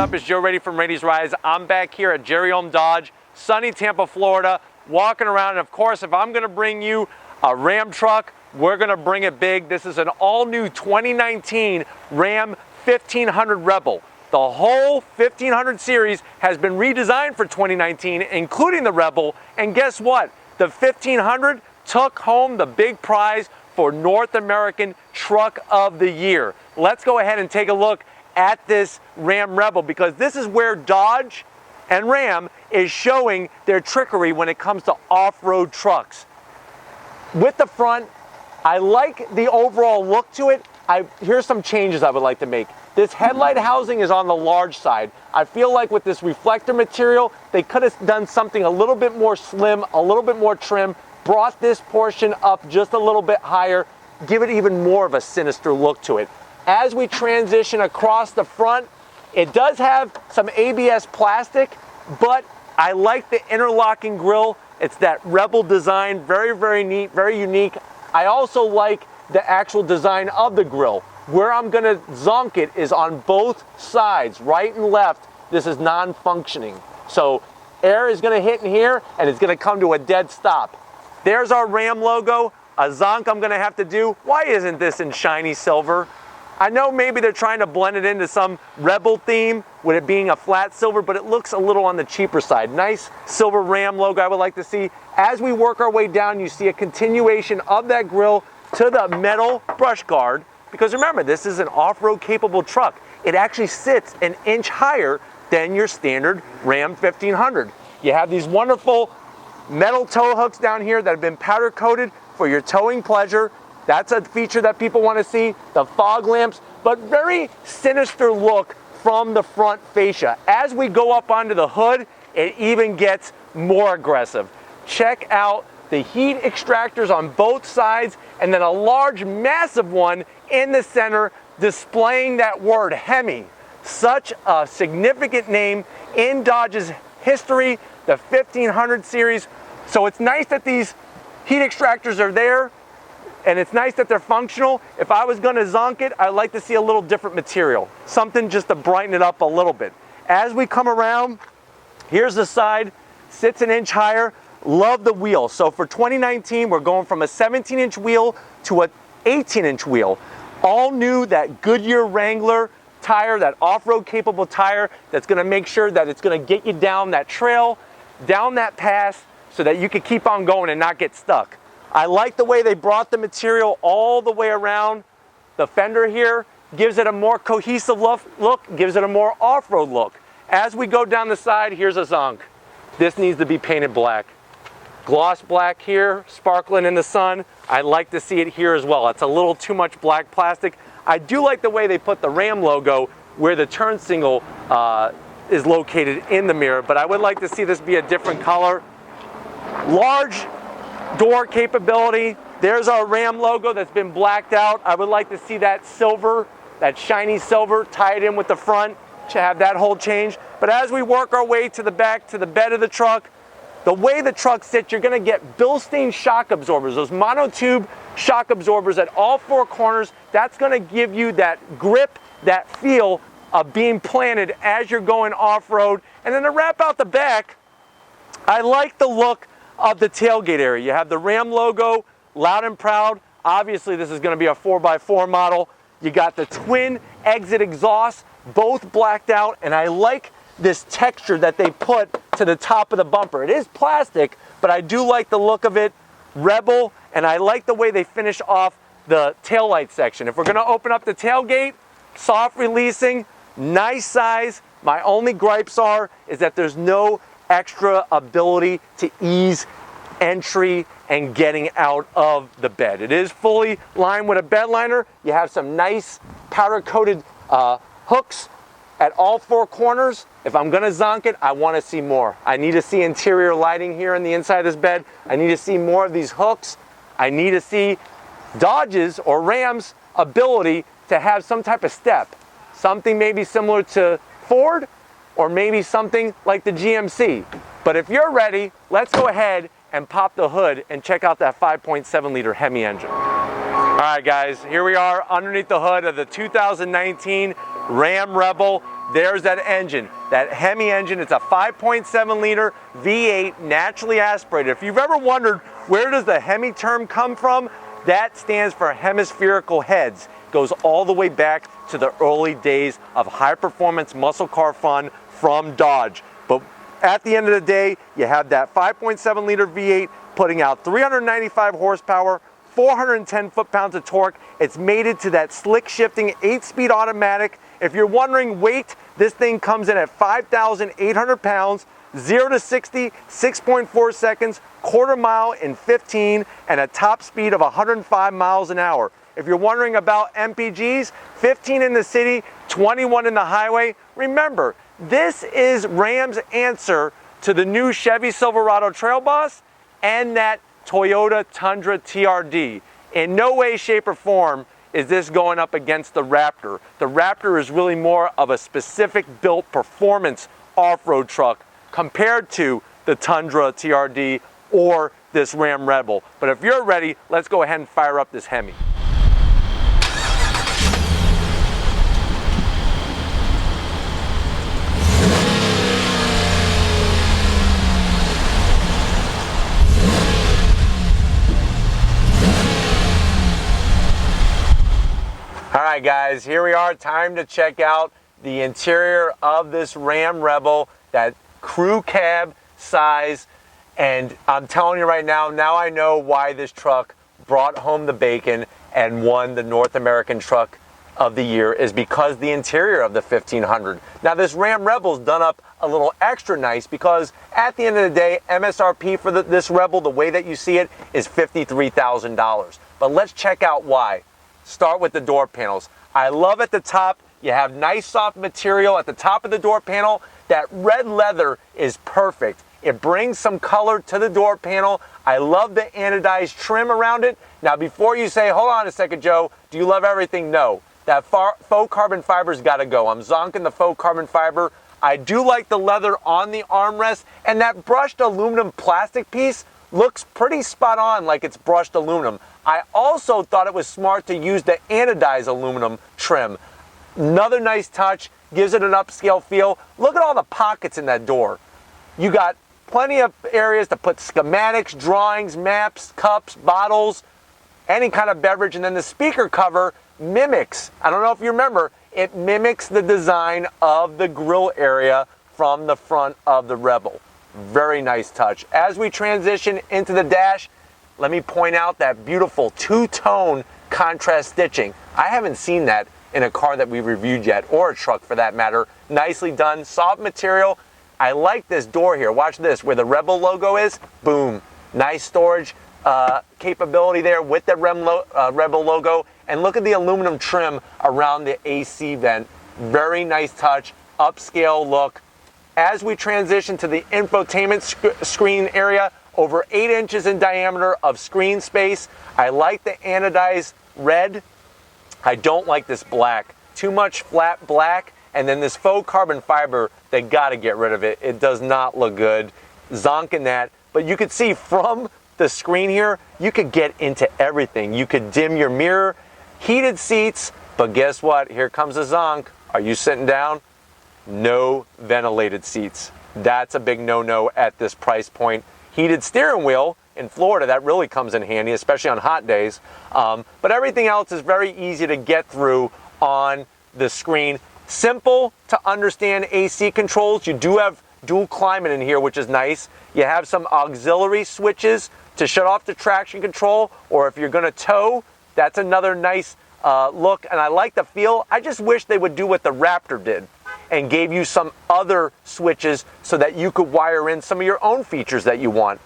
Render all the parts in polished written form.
up? It's Joe Raiti from Raity's Rides. I'm back here at Jerry Ohm Dodge, sunny Tampa, Florida, walking around. And of course, if I'm gonna bring you a Ram truck, we're gonna bring it big. This is an all-new 2019 Ram 1500 Rebel. The whole 1500 series has been redesigned for 2019, including the Rebel. And guess what? The 1500 took home the big prize for North American Truck of the Year. Let's go ahead and take a look at this Ram Rebel, because this is where Dodge and Ram is showing their trickery when it comes to off-road trucks. With the front, I like the overall look to it. Here's some changes I would like to make. This headlight housing is on the large side. I feel like with this reflector material, they could have done something a little bit more slim, a little bit more trim, brought this portion up just a little bit higher, give it even more of a sinister look to it. As we transition across the front, it does have some ABS plastic, but I like the interlocking grille. It's that Rebel design, very, very neat, very unique. I also like the actual design of the grille. Where I'm gonna zonk it is on both sides, right and left. This is non-functioning. So air is gonna hit in here and it's gonna come to a dead stop. There's our Ram logo. A zonk I'm gonna have to do. Why isn't this in shiny silver? I know maybe they're trying to blend it into some Rebel theme with it being a flat silver, but it looks a little on the cheaper side. Nice silver Ram logo I would like to see. As we work our way down, you see a continuation of that grille to the metal brush guard, because remember, this is an off-road capable truck. It actually sits an inch higher than your standard Ram 1500. You have these wonderful metal tow hooks down here that have been powder coated for your towing pleasure. That's a feature that people want to see. The fog lamps, but very sinister look from the front fascia. As we go up onto the hood, it even gets more aggressive. Check out the heat extractors on both sides, and then a large, massive one in the center displaying that word Hemi. Such a significant name in Dodge's history, the 1500 series. So it's nice that these heat extractors are there, and it's nice that they're functional. If I was gonna zonk it, I'd like to see a little different material, something just to brighten it up a little bit. As we come around, here's the side, sits an inch higher. Love the wheel. So for 2019, we're going from a 17-inch wheel to an 18-inch wheel. All new, that Goodyear Wrangler tire, that off-road capable tire that's gonna make sure that it's gonna get you down that trail, down that pass, so that you can keep on going and not get stuck. I like the way they brought the material all the way around the fender here. Gives it a more cohesive look, gives it a more off-road look. As we go down the side, here's a zonk. This needs to be painted black. Gloss black here, sparkling in the sun. I'd like to see it here as well. It's a little too much black plastic. I do like the way they put the Ram logo where the turn signal is located in the mirror, but I would like to see this be a different color. Large door capability. There's our Ram logo that's been blacked out. I would like to see that silver, that shiny silver, tied in with the front to have that whole change. But as we work our way to the back, to the bed of the truck, the way the truck sits, you're gonna get Bilstein shock absorbers, those monotube shock absorbers at all four corners. That's gonna give you that grip, that feel of being planted as you're going off-road. And then to wrap out the back, I like the look of the tailgate area. You have the Ram logo, loud and proud. Obviously, this is gonna be a 4x4 model. You got the twin exit exhaust, both blacked out, and I like this texture that they put to the top of the bumper. It is plastic, but I do like the look of it. Rebel, and I like the way they finish off the taillight section. If we're gonna open up the tailgate, soft releasing, nice size. My only gripes is that there's no extra ability to ease entry and getting out of the bed. It is fully lined with a bed liner. You have some nice powder coated hooks at all four corners. If I'm gonna zonk it, I wanna see more. I need to see interior lighting here on the inside of this bed. I need to see more of these hooks. I need to see Dodge's or Ram's ability to have some type of step. Something maybe similar to Ford, or maybe something like the GMC. But if you're ready, let's go ahead and pop the hood and check out that 5.7 liter Hemi engine. All right guys, here we are underneath the hood of the 2019 Ram Rebel. there's that engine, that Hemi engine. It's a 5.7 liter V8 naturally aspirated. If you've ever wondered where does the Hemi term come from, that stands for hemispherical heads. It goes all the way back to the early days of high performance muscle car fun from Dodge. But at the end of the day, you have that 5.7 liter V8 putting out 395 horsepower, 410 foot-pounds of torque. It's mated to that slick shifting 8-speed automatic. If you're wondering weight, this thing comes in at 5,800 pounds, 0 to 60, 6.4 seconds, quarter mile in 15, and a top speed of 105 miles an hour. If you're wondering about MPGs, 15 in the city, 21 in the highway. Remember, this is Ram's answer to the new Chevy Silverado Trail Boss and that Toyota Tundra TRD. In no way, shape, or form is this going up against the Raptor. The Raptor is really more of a specific built performance off-road truck compared to the Tundra TRD or this Ram Rebel. But if you're ready, let's go ahead and fire up this Hemi. All right, guys, here we are. Time to check out the interior of this Ram Rebel, that crew cab size. And I'm telling you right now, now I know why this truck brought home the bacon and won the North American Truck of the Year, is because the interior of the 1500. Now, this Ram Rebel's done up a little extra nice because at the end of the day, MSRP for this Rebel, the way that you see it, is $53,000. But let's check out why. Start with the door panels. I love at the top, you have nice soft material at the top of the door panel. That red leather is perfect. It brings some color to the door panel. I love the anodized trim around it. Now, before you say, hold on a second, Joe, do you love everything? No. That faux carbon fiber's got to go. I'm zonking the faux carbon fiber. I do like the leather on the armrest, and that brushed aluminum plastic piece looks pretty spot on, like it's brushed aluminum. I also thought it was smart to use the anodized aluminum trim. Another nice touch, gives it an upscale feel. Look at all the pockets in that door. You got plenty of areas to put schematics, drawings, maps, cups, bottles, any kind of beverage. And then the speaker cover mimics, I don't know if you remember, it mimics the design of the grill area from the front of the Rebel. Very nice touch. As we transition into the dash, let me point out that beautiful two-tone contrast stitching. I haven't seen that in a car that we reviewed yet, or a truck for that matter. Nicely done, soft material. I like this door here. Watch this, where the Rebel logo is. Boom. Nice storage capability there with the Rebel logo. And look at the aluminum trim around the AC vent. Very nice touch, upscale look. As we transition to the infotainment screen area, over 8 inches in diameter of screen space. I like the anodized red. I don't like this black. Too much flat black. And then this faux carbon fiber, they got to get rid of it. It does not look good. Zonking that. But you could see from the screen here, you could get into everything. You could dim your mirror, heated seats, but guess what? Here comes a zonk. Are you sitting down? No ventilated seats. That's a big no-no at this price point. Heated steering wheel in Florida, that really comes in handy, especially on hot days. But everything else is very easy to get through on the screen. Simple to understand AC controls. You do have dual climate in here, which is nice. You have some auxiliary switches to shut off the traction control, or if you're going to tow, that's another nice look. And I like the feel. I just wish they would do what the Raptor did and gave you some other switches so that you could wire in some of your own features that you want.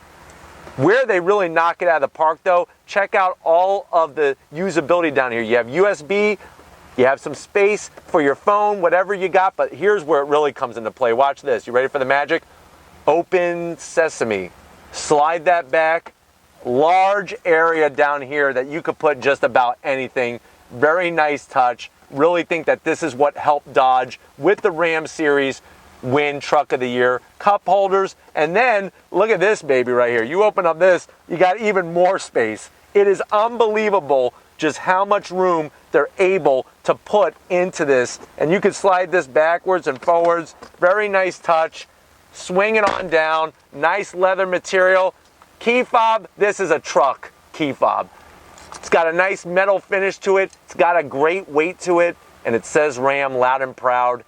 Where they really knock it out of the park though, check out all of the usability down here. You have USB, you have some space for your phone, whatever you got, but here's where it really comes into play. Watch this. You ready for the magic? Open sesame. Slide that back. Large area down here that you could put just about anything. Very nice touch. Really think that this is what helped Dodge with the Ram series win Truck of the Year. Cup holders, and then look at this baby right here. You open up this, you got even more space. It is unbelievable just how much room they're able to put into this. And you can slide this backwards and forwards. Very nice touch. Swing it on down. Nice leather material. Key fob, this is a truck key fob. It's got a nice metal finish to it. It's got a great weight to it. And it says Ram loud and proud.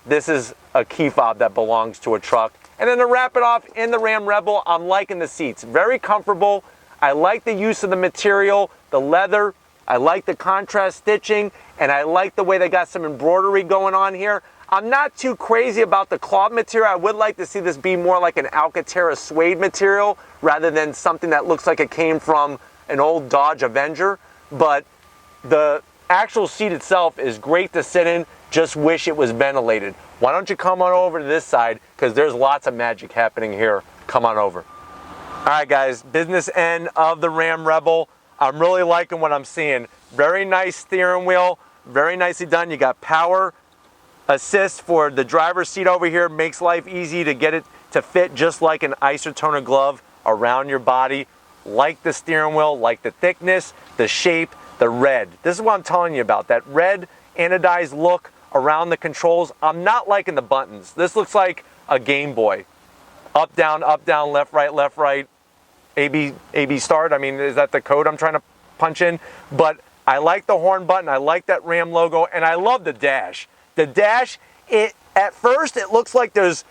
This is a key fob that belongs to a truck. And then to wrap it off in the Ram Rebel, I'm liking the seats. Very comfortable. I like the use of the material, the leather. I like the contrast stitching, and I like the way they got some embroidery going on here. I'm not too crazy about the cloth material. I would like to see this be more like an Alcantara suede material rather than something that looks like it came from an old Dodge Avenger. But the actual seat itself is great to sit in. Just wish it was ventilated. Why don't you come on over to this side, because there's lots of magic happening here. Come on over. All right, guys, business end of the Ram Rebel. I'm really liking what I'm seeing. Very nice steering wheel, very nicely done. You got power assist for the driver's seat over here. Makes life easy to get it to fit just like an isotoner glove around your body. Like the steering wheel, like the thickness, the shape, the red. This is what I'm telling you about, that red anodized look around the controls. I'm not liking the buttons. This looks like a Game Boy. Up, down, left, right. AB start. I mean, is that the code I'm trying to punch in? But I like the horn button. I like that Ram logo, and I love the dash. The dash, at first it looks like there's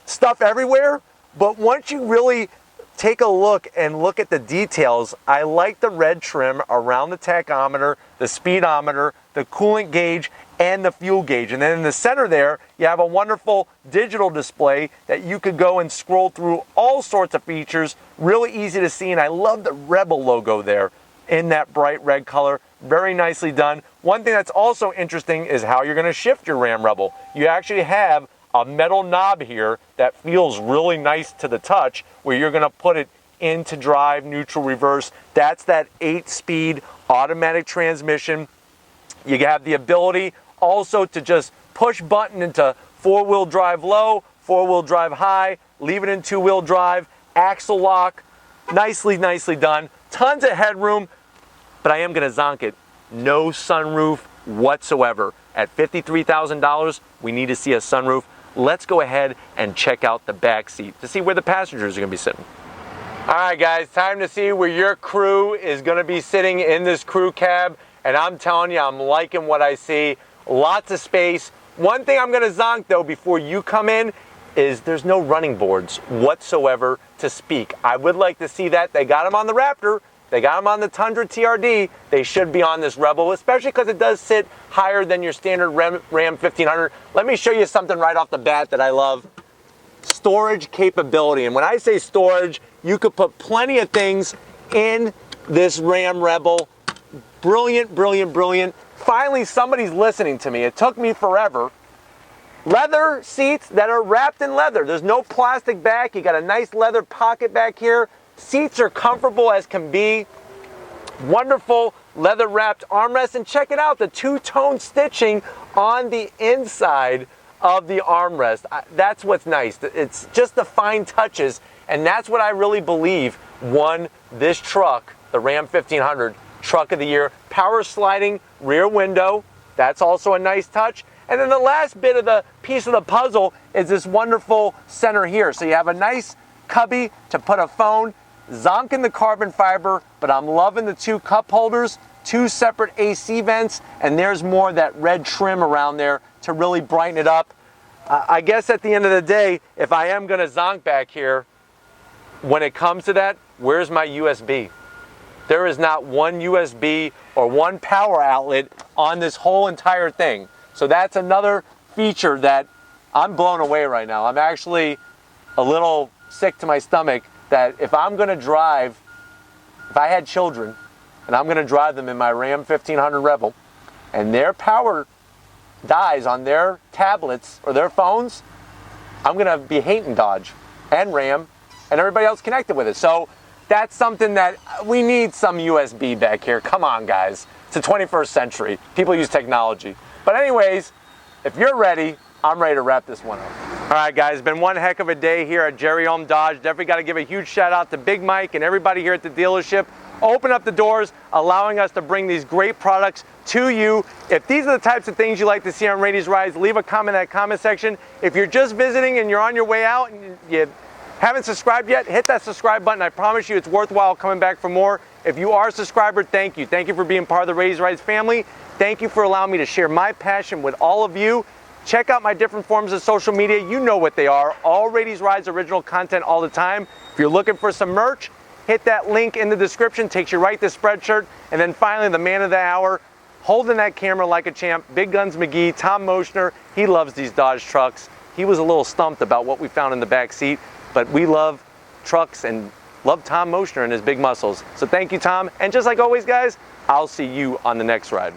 stuff everywhere, but once you really take a look and look at the details, I like the red trim around the tachometer, the speedometer, the coolant gauge, and the fuel gauge. And then in the center there, you have a wonderful digital display that you could go and scroll through all sorts of features. Really easy to see, and I love the Rebel logo there in that bright red color. Very nicely done. One thing that's also interesting is how you're going to shift your Ram Rebel. You actually have a metal knob here that feels really nice to the touch, where you're going to put it into drive, neutral, reverse. That's that 8-speed automatic transmission. You have the ability also to just push button into 4-wheel drive low, 4-wheel drive high, leave it in 2-wheel drive, axle lock. Nicely done. Tons of headroom, but I am going to zonk it. No sunroof whatsoever. At $53,000, we need to see a sunroof. Let's go ahead and check out the back seat to see where the passengers are going to be sitting. All right, guys, time to see where your crew is going to be sitting in this crew cab. And I'm telling you, I'm liking what I see. Lots of space. One thing I'm going to zonk, though, before you come in is there's no running boards whatsoever to speak. I would like to see that. They got them on the Raptor. They got them on the Tundra TRD. They should be on this Rebel, especially because it does sit higher than your standard Ram 1500. Let me show you something right off the bat that I love. Storage capability. And when I say storage, you could put plenty of things in this Ram Rebel. Brilliant. Finally, somebody's listening to me. It took me forever. Leather seats that are wrapped in leather. There's no plastic back. You got a nice leather pocket back here. Seats are comfortable as can be. Wonderful leather wrapped armrest. And check it out, the two-tone stitching on the inside of the armrest. That's what's nice. It's just the fine touches. And that's what I really believe won this truck, the Ram 1500 Truck of the Year. Power sliding rear window. That's also a nice touch. And then the last bit of the piece of the puzzle is this wonderful center here. So you have a nice cubby to put a phone, zonking the carbon fiber, but I'm loving the two cup holders, two separate AC vents, and there's more of that red trim around there to really brighten it up. I guess at the end of the day, if I am going to zonk back here, when it comes to that, where's my USB? There is not one USB or one power outlet on this whole entire thing. So that's another feature that I'm blown away right now. I'm actually a little sick to my stomach that if I'm going to drive, if I had children and I'm going to drive them in my Ram 1500 Rebel and their power dies on their tablets or their phones, I'm going to be hating Dodge and Ram and everybody else connected with it. So that's something that we need, some USB back here. Come on, guys. It's the 21st century. People use technology. But anyways, if you're ready, I'm ready to wrap this one up. All right, guys, it's been one heck of a day here at Jerry Dodge. Definitely got to give a huge shout out to Big Mike and everybody here at the dealership. open up the doors, allowing us to bring these great products to you. If these are the types of things you like to see on Raity's Rides, leave a comment in that comment section. If you're just visiting and you're on your way out and you haven't subscribed yet, hit that subscribe button. I promise you it's worthwhile coming back for more. If you are a subscriber, thank you. Thank you for being part of the Raity's Rides family. Thank you for allowing me to share my passion with all of you. Check out my different forms of social media. You know what they are. All Raity's Rides original content all the time. If you're looking for some merch, hit that link in the description. Takes you right to Spreadshirt. And then finally, the man of the hour, holding that camera like a champ, Big Guns McGee, Tom Moschner. He loves these Dodge trucks. He was a little stumped about what we found in the back seat, but we love trucks and love Tom Moschner and his big muscles. So thank you, Tom. And just like always, guys, I'll see you on the next ride.